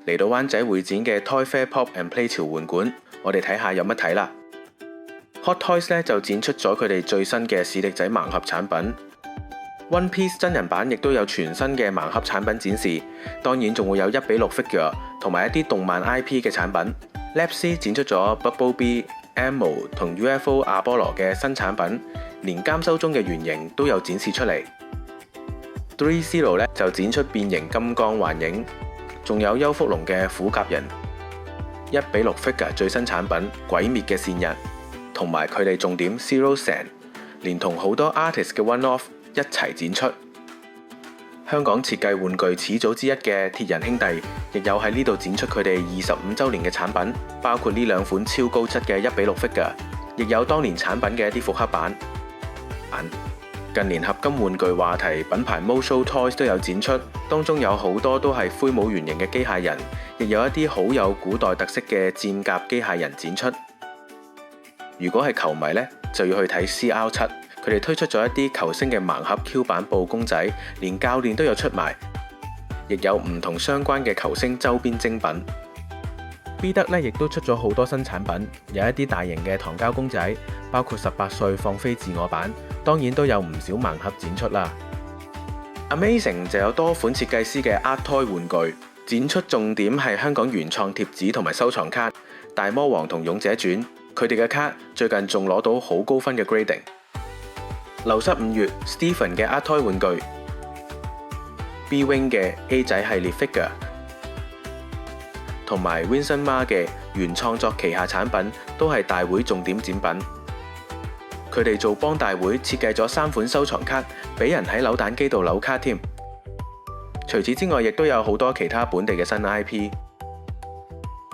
嚟到灣仔會展嘅 Toy Fair Pop and Play 潮玩館，我哋睇下有乜睇啦。Hot Toys 咧就展出咗佢哋最新嘅史迪仔盲盒產品。One Piece 真人版亦都有全新嘅盲盒產品展示，當然仲會有1:6 figure 同埋一啲動漫 IP 嘅產品。Labs 展出咗 Bumblebee、Amo 同 UFO 阿波羅嘅新產品，連監修中嘅原型都有展示出嚟。3Zero 咧就展出變形金剛幻影，仲有邱福龍嘅虎甲人。1:6 figure 最新產品鬼滅嘅線人，同埋佢哋重點 Zero Sand， 連同好多 artist 嘅 one-off 一齊展出。香港設計玩具始祖之一嘅鐵人兄弟，亦有喺呢度展出佢哋25週年嘅產品，包括呢2款超高質嘅1:6 figure， 亦有當年產品嘅一啲復刻版。近年合金玩具話題品牌 Moshow Toys 都有展出，當中有好多都係灰模原型嘅機械人，亦有一啲好有古代特色嘅戰甲機械人展出。如果係球迷呢，就要去睇 CR7， 佢哋推出咗一啲球星嘅盲盒 Q 版布公仔，連教練都有出賣，亦有唔同相關嘅球星周邊精品。B 得呢亦都出咗好多新產品，有一啲大型嘅糖膠公仔，包括18歲放飛自我版，當然都有唔少盲盒展出啦。Amazing 就有多款設計師嘅 Art Toy 玩具展出，重點係香港原創貼紙同埋收藏卡，大魔王同勇者傳，佢哋嘅卡最近仲攞到好高分嘅 grading。流失5月 Stephen 嘅 Art Toy 玩具 B-Wing 嘅 A 仔系列 figure， 同埋 Vincent Ma 嘅原創作旗下產品都係大會重點展品。佢哋做幫大會設計咗3款收藏卡，俾人喺扭蛋機度扭卡添。除此之外，亦都有好多其他本地嘅新 IP。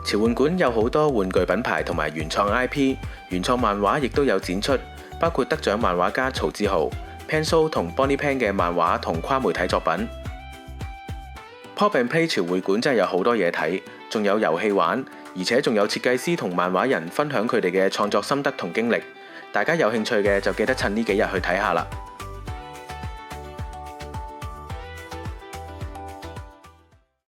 潮玩館有好多玩具品牌同埋原創 IP， 原創漫畫亦都有展出，包括得獎漫畫家曹志豪、Pencil 同 Bonnie Pen 嘅漫畫同跨媒體作品。Pop and Play 潮會館真係有好多嘢睇，仲有遊戲玩，而且仲有設計師同漫畫人分享佢哋嘅創作心得同經歷。大家有興趣嘅就記得趁呢幾日去睇下啦。